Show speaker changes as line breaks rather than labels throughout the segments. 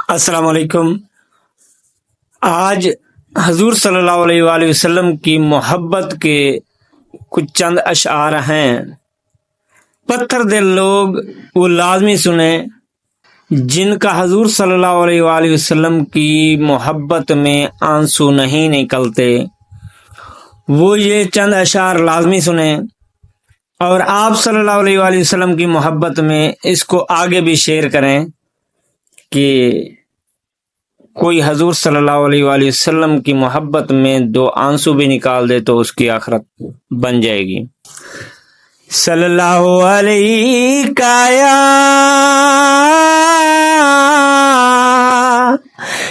السلام علیکم۔ آج حضور صلی اللہ علیہ وآلہ وسلم کی محبت کے کچھ چند اشعار ہیں۔ پتھر دل لوگ وہ لازمی سنیں جن کا حضور صلی اللہ علیہ وآلہ وسلم کی محبت میں آنسو نہیں نکلتے، وہ یہ چند اشعار لازمی سنیں اور آپ صلی اللہ علیہ وآلہ وسلم کی محبت میں اس کو آگے بھی شیئر کریں کہ کوئی حضور صلی اللہ علیہ وآلہ وسلم کی محبت میں دو آنسو بھی نکال دے تو اس کی آخرت بن جائے گی۔ صلی اللہ علیہ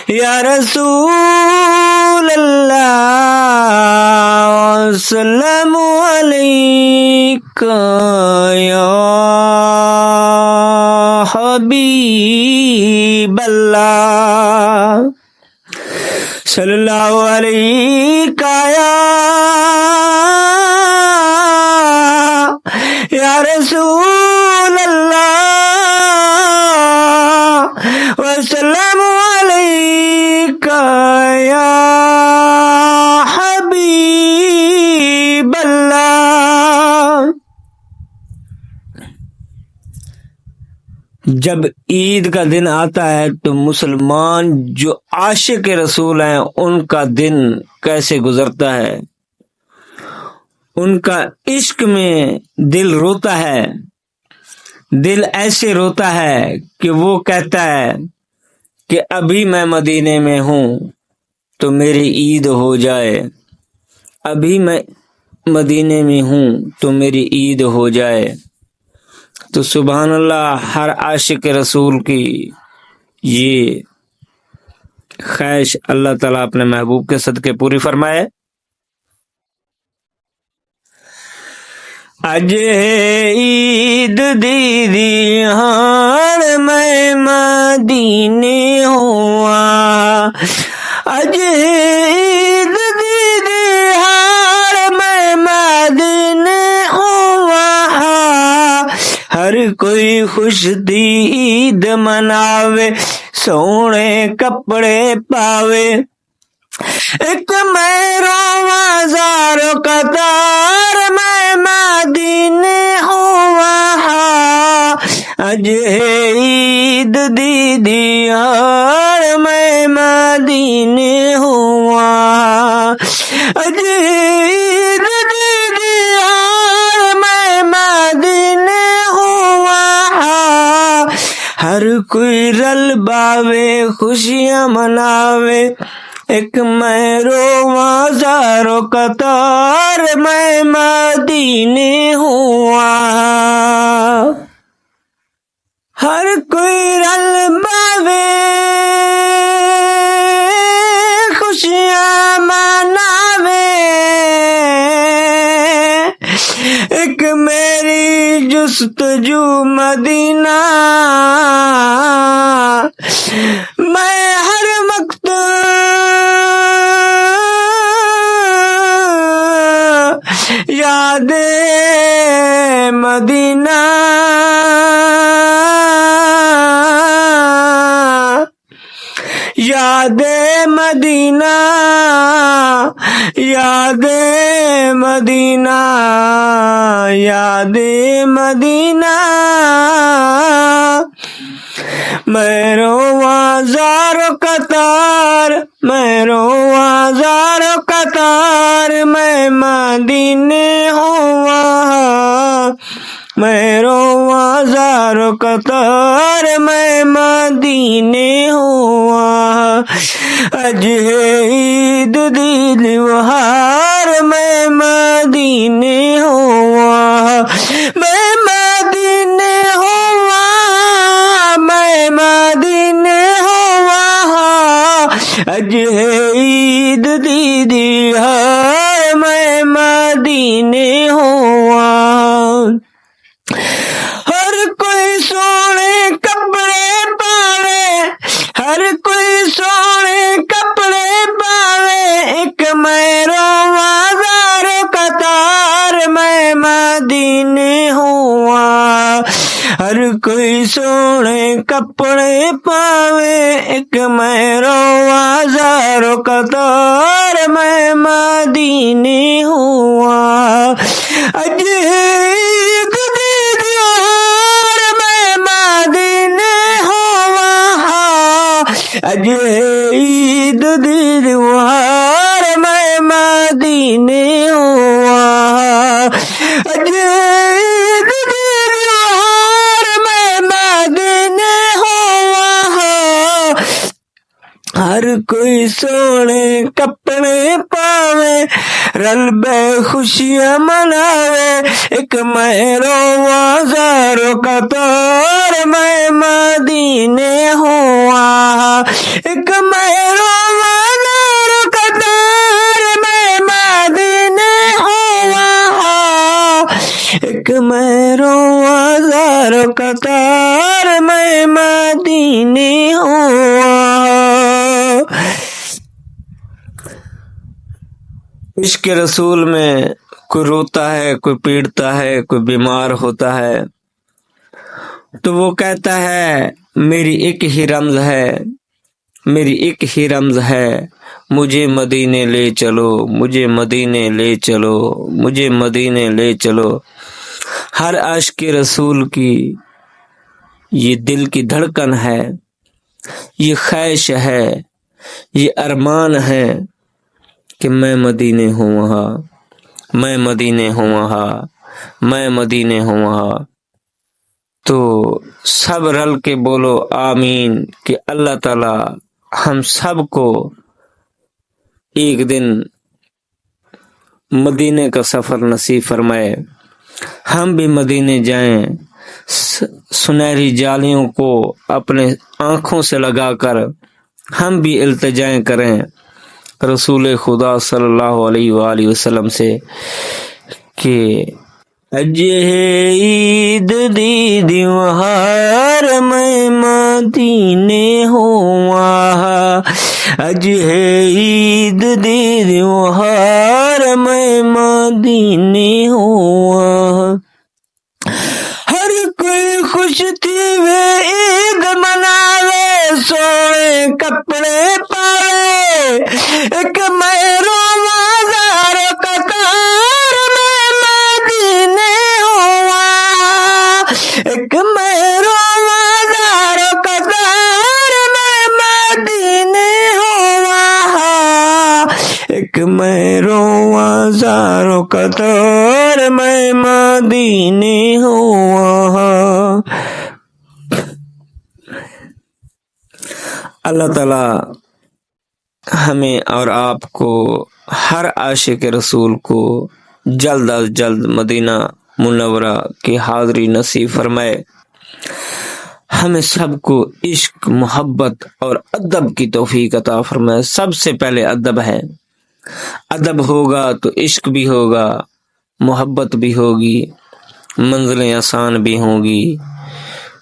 یا رسول اللہ وسلم علیک یا حبیب اللہ، صلی اللہ علیہ یا رسول اللہ وسلم علیک یا حبیب اللہ۔ جب عید کا دن آتا ہے تو مسلمان جو عاشق رسول ہیں ان کا دن کیسے گزرتا ہے، ان کا عشق میں دل روتا ہے، دل ایسے روتا ہے کہ وہ کہتا ہے کہ ابھی میں مدینے میں ہوں تو میری عید ہو جائے، ابھی میں مدینے میں ہوں تو میری عید ہو جائے۔ تو سبحان اللہ، ہر عاشق رسول کی یہ خواہش اللہ تعالیٰ اپنے محبوب کے صدقے پوری فرمائے۔ اج عید دی دیہاڑ میں مدینے ہوا، اج عید دی دیہاڑ میں مدینے ہوا، ہر کوئی خوش دی عید مناوے، سونے کپڑے پاوے، ایک میں رواں ہزاروں قطار میں مدینے ہوا، اج عید دی دیہاڑ میں مدینے ہوا، اج عید دی دیہاڑ میں مدینے ہوا، ہر کوئی رل باوے خوشیاں مناوے، ایک میں رواں ہزاروں قطار میں مدینے ہوا، ہر کوئی رل باوے خوشیاں مناوے، ایک میری جستجو مدینہ، میں ہر وقت یاد مدینہ، یاد مدینہ، یاد مدینہ، یاد مدینہ، میں رواں ہزاروں قطار، میں رواں ہزاروں قطار میں مدینے ہوا، میں رواں ہزاروں قطار میں مدینے ہوا، اج عید دی دیہاڑ میں مدینے ہوا، میں مدینے ہوا، میں مدینے ہوا، اج عید دی دیہاڑ میں مدینے ہوا، ہر کوئی سونے کپڑے پاوے، ہر کوئی سونے کپڑے پاوے، ایک میں رواں ہزاروں قطار میں مدینے ہوا، ہر کوئی سونے کپڑے پاوے ایک میں رواں ہزاروں قطار میں مدینے ہوا اج عید دی دیوار میں مدینے ہوا اج عید دی دیوار میں مدینے ہوا اج عید دی دیوار میں مدینے ہوا ہر کوئی سونے کپڑے پاوے رل بے خوشیاں مناوے ایک میں رواں ہزاروں قطار میں مدینے ہوا ایک میں رواں ہزاروں قطار میں مدینے ہوا ایک میں رواں ہزاروں قطار میں مدینے ہوا عشق رسول میں کوئی روتا ہے کوئی پیڑتا ہے کوئی بیمار ہوتا ہے تو وہ کہتا ہے میری ایک ہی رمز ہے میری ایک ہی رمز ہے مجھے مدینے لے چلو مجھے مدینے لے چلو مجھے مدینے لے چلو ہر عاشق رسول کی یہ دل کی دھڑکن ہے یہ خواہش ہے یہ ارمان ہے کہ میں مدینے ہوں وہاں میں مدینے ہوں وہاں میں مدینے ہوں وہاں تو سب رل کے بولو آمین کہ اللہ تعالی ہم سب کو ایک دن مدینے کا سفر نصیب فرمائے ہم بھی مدینے جائیں سنہری جالیوں کو اپنے آنکھوں سے لگا کر ہم بھی التجائیں کریں رسول خدا صلی اللہ علیہ وآلہ وسلم سے کہ اج عید دی دیوار میں مدینے ہوا اج عید دی دیوار میں مدینے ہوا ہر کوئی خوش تھی وے عید مناوے سونے کپڑے پائے ایک میں رواں ہزاروں قطار میں مدینے ہوا ایک میں رواں ہزاروں قطار میں مدینے ہوا ایک میں رواں ہزاروں قطار میں مدینے ہوا اللہ تعالی ہمیں اور آپ کو ہر عاشق رسول کو جلد از جلد مدینہ منورہ کی حاضری نصیب فرمائے ہمیں سب کو عشق محبت اور ادب کی توفیق عطا فرمائے سب سے پہلے ادب ہے ادب ہوگا تو عشق بھی ہوگا محبت بھی ہوگی منزلیں آسان بھی ہوں گی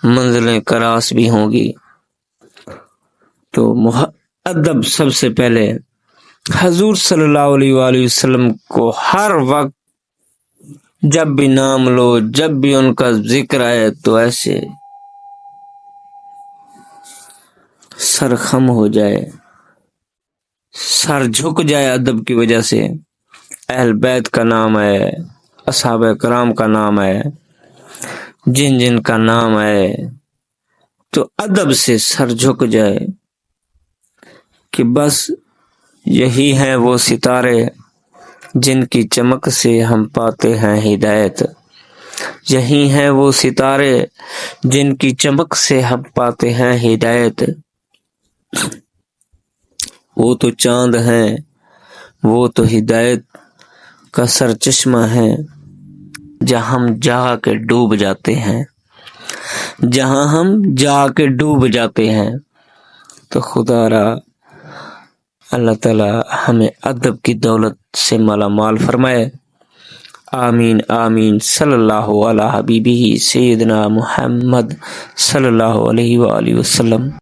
منزلیں کراس بھی ہوں گی تو ادب سب سے پہلے حضور صلی اللہ علیہ وآلہ وسلم کو ہر وقت جب بھی نام لو جب بھی ان کا ذکر آئے تو ایسے سر خم ہو جائے سر جھک جائے ادب کی وجہ سے اہل بیت کا نام ہے اصحاب کرام کا نام ہے جن جن کا نام ہے تو ادب سے سر جھک جائے کہ بس یہی ہیں وہ ستارے جن کی چمک سے ہم پاتے ہیں ہدایت یہی ہیں وہ ستارے جن کی چمک سے ہم پاتے ہیں ہدایت وہ تو چاند ہیں وہ تو ہدایت کا سر چشمہ ہے جہاں ہم جا کے ڈوب جاتے ہیں جہاں ہم جا کے ڈوب جاتے ہیں تو خدا را اللہ تعالی ہمیں ادب کی دولت سے مالا مال فرمائے آمین آمین صلی اللہ علی حبیبہ سیدنا محمد صلی اللہ علیہ وآلہ وسلم